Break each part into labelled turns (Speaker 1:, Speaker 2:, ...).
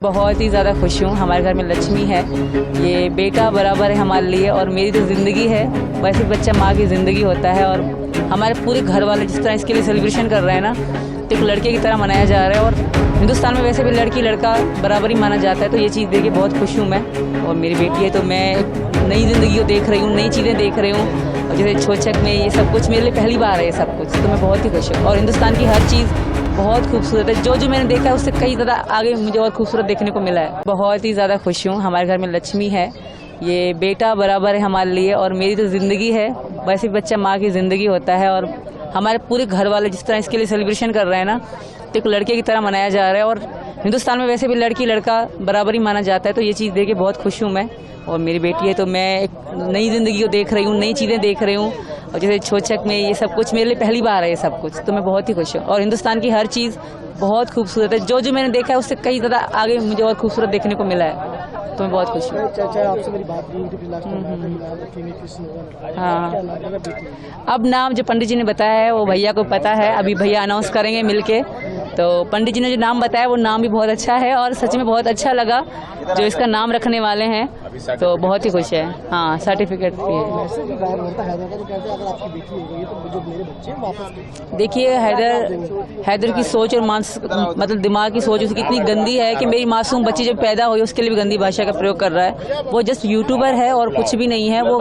Speaker 1: बहुत ही ज़्यादा खुश हूँ। हमारे घर में लक्ष्मी है, ये बेटा बराबर है हमारे लिए और मेरी तो ज़िंदगी है। वैसे बच्चा माँ की ज़िंदगी होता है और हमारे पूरे घर वाले जिस तरह इसके लिए सेलिब्रेशन कर रहे हैं ना, तो एक लड़के की तरह मनाया जा रहा है। और हिंदुस्तान में वैसे भी लड़की लड़का बराबर ही माना जाता है, तो ये चीज़ देख के बहुत खुश हूँ मैं। और मेरी बेटी है तो मैं एक नई ज़िंदगी को देख रही हूँ, नई चीज़ें देख रही हूँ। और जैसे छोचक में ये सब कुछ मेरे लिए पहली बार है, ये सब कुछ, तो मैं बहुत ही खुश हूँ। और हिंदुस्तान की हर चीज़ बहुत खूबसूरत है, जो मैंने देखा है उससे कई ज़्यादा आगे मुझे और खूबसूरत देखने को मिला है। बहुत ही ज़्यादा खुश हूँ। हमारे घर में लक्ष्मी है, ये बेटा बराबर है हमारे लिए और मेरी तो ज़िंदगी है। वैसे भी बच्चा माँ की ज़िंदगी होता है और हमारे पूरे घर वाले जिस तरह इसके लिए सेलिब्रेशन कर रहे हैं ना, तो एक लड़के की तरह मनाया जा रहा है। और हिंदुस्तान में वैसे भी लड़की लड़का बराबर ही माना जाता है, तो ये चीज़ देख के बहुत खुश हूँ मैं। और मेरी बेटी है तो मैं एक नई ज़िंदगी को देख रही हूँ, नई चीज़ें देख रही हूँ। और जैसे छोचक में ये सब कुछ मेरे लिए पहली बार है, ये सब कुछ, तो मैं बहुत ही खुश हूँ। और हिंदुस्तान की हर चीज़ बहुत खूबसूरत है, जो मैंने देखा है उससे कई ज़्यादा आगे मुझे और खूबसूरत देखने को मिला है, तो मैं बहुत खुश हूँ।
Speaker 2: आपसे मेरी बात
Speaker 1: हाँ, अब नाम जो पंडित जी ने बताया है वो भैया को पता है, अभी भैया अनाउंस करेंगे मिलके। तो पंडित जी ने जो नाम बताया वो नाम भी बहुत अच्छा है और सच में बहुत अच्छा लगा जो इसका नाम रखने वाले हैं, तो बहुत ही खुश है। हाँ, सर्टिफिकेट भी है। देखिए हैदर की सोच और मतलब दिमाग की सोच उसकी इतनी गंदी है कि मेरी मासूम बच्ची जब पैदा हुई उसके लिए भी गंदी भाषा का प्रयोग कर रहा है। वो जस्ट यूट्यूबर है और कुछ भी नहीं है। वो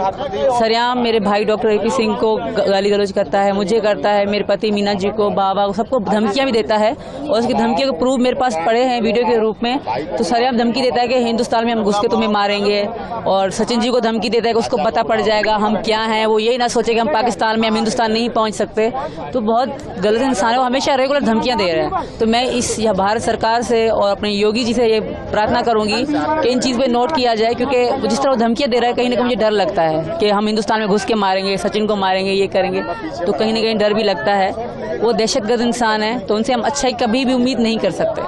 Speaker 1: सरेआम मेरे भाई डॉक्टर AP सिंह को गाली गलौज करता है, मुझे करता है, मेरे पति मीना जी को, बाबा को, सबको धमकियां भी देता है। और उसकी धमकियों के प्रूफ मेरे पास पड़े हैं वीडियो के रूप में। तो सरेआम धमकी देता है कि हिंदुस्तान में हम घुस के तुम्हें मारेंगे। और सचिन जी को धमकी देता है कि उसको पता पड़ जाएगा हम क्या हैं, वो यही ना सोचे कि हम पाकिस्तान में, हम हिंदुस्तान नहीं पहुंच सकते। तो बहुत गलत इंसान है, वो हमेशा रेगुलर धमकियां दे रहे हैं। तो मैं इस भारत सरकार से और अपने योगी जी से ये प्रार्थना करूंगी कि इन चीज़ पे नोट किया जाए, क्योंकि जिस तरह वो धमकियां दे रहा है कहीं ना कहीं मुझे डर लगता है कि हम हिंदुस्तान में घुस के मारेंगे, सचिन को मारेंगे, ये करेंगे, तो कहीं ना कहीं डर भी लगता है। वो दहशतगर्द इंसान है, तो उनसे हम अच्छाई कभी भी उम्मीद नहीं कर सकते।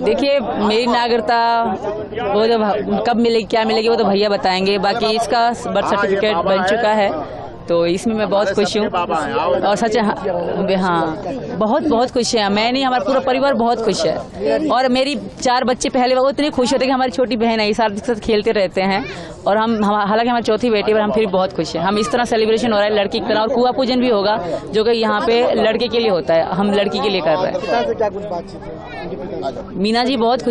Speaker 1: देखिए मेरी नागरिकता वो जब कब मिलेगी, क्या मिलेगी, वो तो भैया बताएंगे। बाकी इसका बर्थ सर्टिफिकेट बन चुका है, तो इसमें मैं बहुत खुश हूँ। और सच हाँ, बहुत खुश है। मैं नहीं, हमारा पूरा परिवार बहुत खुश है। और मेरी 4 बच्चे पहले वो इतने खुश होते कि हमारी छोटी बहन है, इस साथ के साथ खेलते रहते हैं। और हम हालांकि हमारी चौथी बेटी पर हम फिर बहुत खुश हैं। हम इस तरह सेलिब्रेशन हो रहा है लड़की की तरह। और कुआ पूजन भी होगा जो कि यहाँ पे लड़के के लिए होता है, हम लड़की के लिए कर रहे हैं। मीना जी बहुत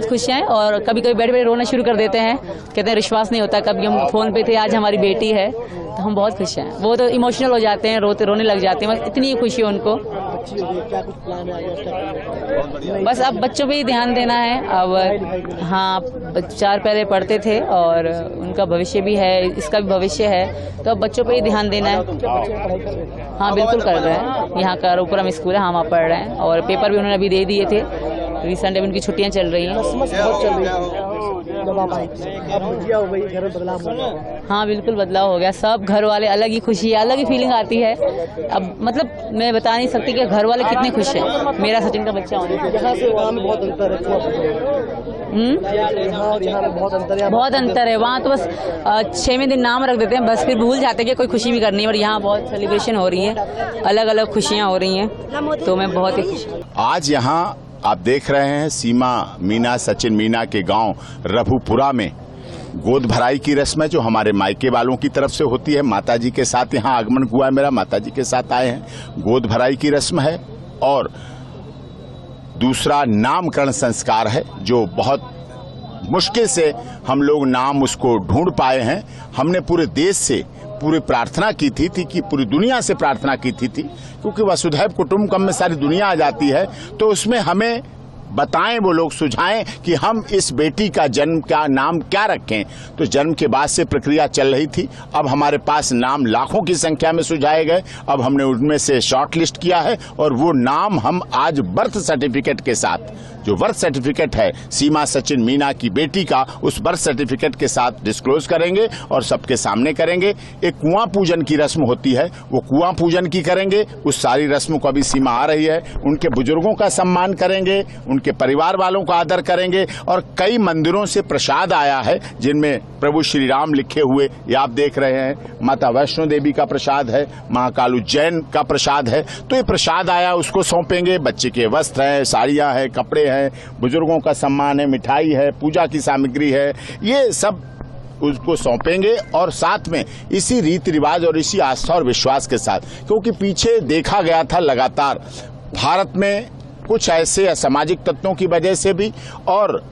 Speaker 1: खुश हैं और कभी कभी बैठे बैठे रोना शुरू कर देते हैं, कहते हैं विश्वास नहीं होता, कभी हम फोन पे थे, आज हमारी बेटी है, तो हम बहुत खुश हैं। वो तो इमोशनल हो जाते हैं, रोने लग जाते हैं, इतनी खुशी है उनको। बस अब बच्चों पे ही ध्यान देना है। अब हाँ, 4 पहले पढ़ते थे और उनका भविष्य भी है, इसका भी भविष्य है, तो अब बच्चों पे ही ध्यान देना है। हाँ बिल्कुल कर रहे हैं, यहाँ का रूपरम स्कूल है, हम वहाँ पढ़ रहे हैं। और पेपर भी उन्होंने अभी दे दिए थे, रिसेंट अभी उनकी छुट्टियाँ चल रही हैं। हाँ बिल्कुल बदलाव हो गया, सब घर वाले अलग ही खुशी है, अलग ही फीलिंग आती है। अब मतलब मैं बता नहीं सकती कि घर वाले कितने खुश हैं मेरा सचिन का बच्चा होने से। बहुत अंतर है। वहाँ तो बस 6वें दिन नाम रख देते हैं, बस फिर भूल जाते हैं कि कोई खुशी भी करनी है। और यहाँ बहुत सेलिब्रेशन हो रही है, अलग अलग खुशियाँ हो रही हैं, तो मैं बहुत ही खुश हूँ।
Speaker 3: आज यहाँ आप देख रहे हैं सीमा मीना, सचिन मीना के गांव रघुपुरा में गोद भराई की रस्म है, जो हमारे मायके वालों की तरफ से होती है। माताजी के साथ यहाँ आगमन हुआ है मेरा, माताजी के साथ आए हैं। गोद भराई की रस्म है और दूसरा नामकरण संस्कार है, जो बहुत मुश्किल से हम लोग नाम उसको ढूंढ पाए हैं। हमने पूरे देश से पूरी प्रार्थना की थी कि पूरी दुनिया से प्रार्थना की थी, क्योंकि वसुधैव कुटुंबकम में सारी दुनिया आ जाती है, तो उसमें हमें बताएं, वो लोग सुझाएं कि हम इस बेटी का जन्म का नाम क्या रखें। तो जन्म के बाद से प्रक्रिया चल रही थी। अब हमारे पास नाम लाखों की संख्या में सुझाए गए, अब हमने उनमें से शॉर्ट लिस्ट किया है और वो नाम हम आज बर्थ सर्टिफिकेट के साथ जो बर्थ सर्टिफिकेट है सीमा सचिन मीना की बेटी का, उस बर्थ सर्टिफिकेट के साथ डिस्क्लोज करेंगे और सबके सामने करेंगे। एक कुआं पूजन की रस्म होती है, वो कुआं पूजन की करेंगे। उस सारी रस्म को अभी सीमा आ रही है। उनके बुजुर्गों का सम्मान करेंगे, उनके परिवार वालों का आदर करेंगे। और कई मंदिरों से प्रसाद आया है जिनमें प्रभु श्री राम लिखे हुए, ये आप देख रहे हैं। माता वैष्णो देवी का प्रसाद है, महाकाल उज्जैन का प्रसाद है। तो ये प्रसाद आया, उसको सौंपेंगे। बच्चे के वस्त्र हैं, साड़ियां हैं, कपड़े हैं, बुजुर्गों का सम्मान है, मिठाई है, पूजा की सामग्री है, ये सब उसको सौंपेंगे। और साथ में इसी रीति रिवाज और इसी आस्था और विश्वास के साथ, क्योंकि पीछे देखा गया था लगातार भारत में कुछ ऐसे असामाजिक तत्वों की वजह से भी, और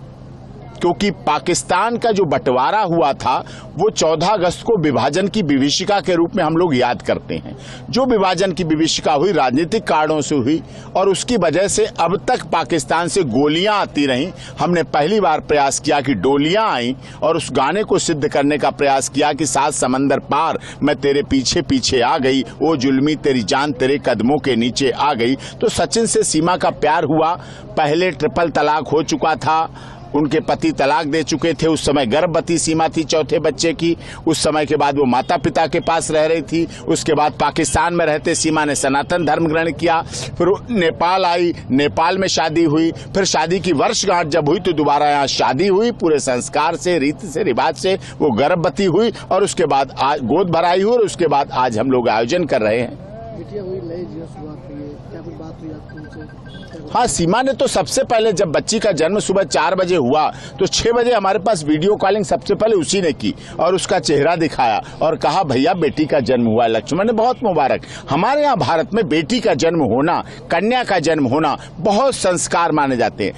Speaker 3: क्योंकि पाकिस्तान का जो बंटवारा हुआ था वो 14 अगस्त को विभाजन की विभीषिका के रूप में हम लोग याद करते हैं। जो विभाजन की विभीषिका हुई राजनीतिक कारणों से हुई, और उसकी वजह से अब तक पाकिस्तान से गोलियां आती रहीं। हमने पहली बार प्रयास किया कि डोलियां आई, और उस गाने को सिद्ध करने का प्रयास किया कि 7 समंदर पार मैं तेरे पीछे पीछे आ गई, ओ जुल्मी तेरी जान तेरे कदमों के नीचे आ गई। तो सचिन से सीमा का प्यार हुआ। पहले ट्रिपल तलाक हो चुका था, उनके पति तलाक दे चुके थे। उस समय गर्भवती सीमा थी चौथे बच्चे की। उस समय के बाद वो माता पिता के पास रह रही थी। उसके बाद पाकिस्तान में रहते सीमा ने सनातन धर्म ग्रहण किया। फिर नेपाल आई, नेपाल में शादी हुई। फिर शादी की वर्षगांठ जब हुई तो दोबारा यहाँ शादी हुई, पूरे संस्कार से, रीति से, रिवाज से वो गर्भवती हुई। और उसके बाद आज गोद भराई हुई, और उसके बाद आज हम लोग आयोजन कर रहे हैं।
Speaker 2: बिटिया हुई, नई जीवन शुरुआत हुई है, क्या कुछ बात हुई आपकी उनसे?
Speaker 3: हाँ, सीमा ने तो सबसे पहले जब बच्ची का जन्म सुबह 4 बजे हुआ तो 6 बजे हमारे पास वीडियो कॉलिंग सबसे पहले उसी ने की और उसका चेहरा दिखाया और कहा भैया बेटी का जन्म हुआ है। लक्ष्मण ने बहुत मुबारक। हमारे यहाँ भारत में बेटी का जन्म होना, कन्या का जन्म होना बहुत संस्कार माने जाते हैं।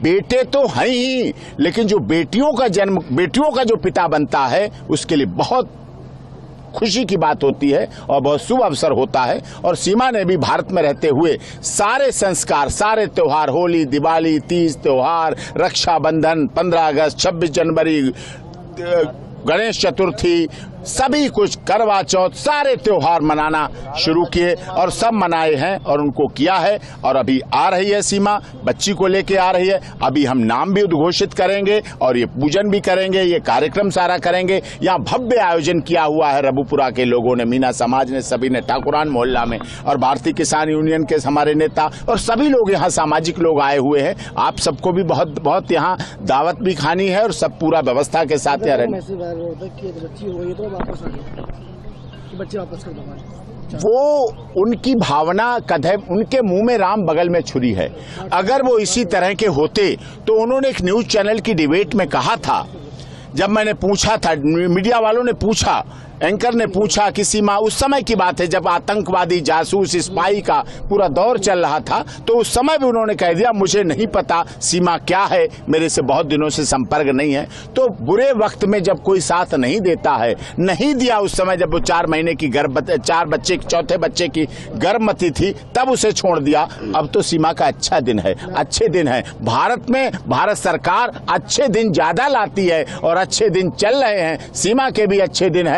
Speaker 3: बेटे तो हैं ही, लेकिन जो बेटियों का जन्म, बेटियों का जो पिता बनता है उसके लिए बहुत खुशी की बात होती है और बहुत शुभ अवसर होता है। और सीमा ने भी भारत में रहते हुए सारे संस्कार, सारे त्योहार, होली, दिवाली, तीज त्योहार, रक्षाबंधन, 15 अगस्त, 26 जनवरी, गणेश चतुर्थी, सभी कुछ, करवा चौथ, सारे त्योहार मनाना शुरू किए और सब मनाए हैं और उनको किया है। और अभी आ रही है सीमा, बच्ची को लेके आ रही है। अभी हम नाम भी उद्घोषित करेंगे और ये पूजन भी करेंगे, ये कार्यक्रम सारा करेंगे। यहाँ भव्य आयोजन किया हुआ है रबुपुरा के लोगों ने, मीना समाज ने, सभी ने, ठाकुरान मोहल्ला में, और भारतीय किसान यूनियन के हमारे नेता और सभी लोग यहाँ सामाजिक लोग आए हुए हैं। आप सबको भी बहुत बहुत यहाँ दावत भी खानी है और सब पूरा व्यवस्था के साथ यहाँ
Speaker 2: वापस आ गए कि बच्चे वापस कर दो।
Speaker 3: वो उनकी भावना कदे, उनके मुंह में राम बगल में छुरी है। अगर वो इसी तरह के होते तो उन्होंने एक न्यूज चैनल की डिबेट में कहा था, जब मैंने पूछा था, मीडिया वालों ने पूछा, एंकर ने पूछा कि सीमा, उस समय की बात है जब आतंकवादी, जासूस, स्पाई का पूरा दौर चल रहा था, तो उस समय भी उन्होंने कह दिया मुझे नहीं पता सीमा क्या है, मेरे से बहुत दिनों से संपर्क नहीं है। तो बुरे वक्त में जब कोई साथ नहीं देता है, नहीं दिया उस समय जब वो 4 महीने की चौथे बच्चे की गर्भवती थी, तब उसे छोड़ दिया। अब तो सीमा का अच्छा दिन है, अच्छे दिन है। भारत में भारत सरकार अच्छे दिन ज्यादा लाती है और अच्छे दिन चल रहे हैं। सीमा के भी अच्छे दिन है।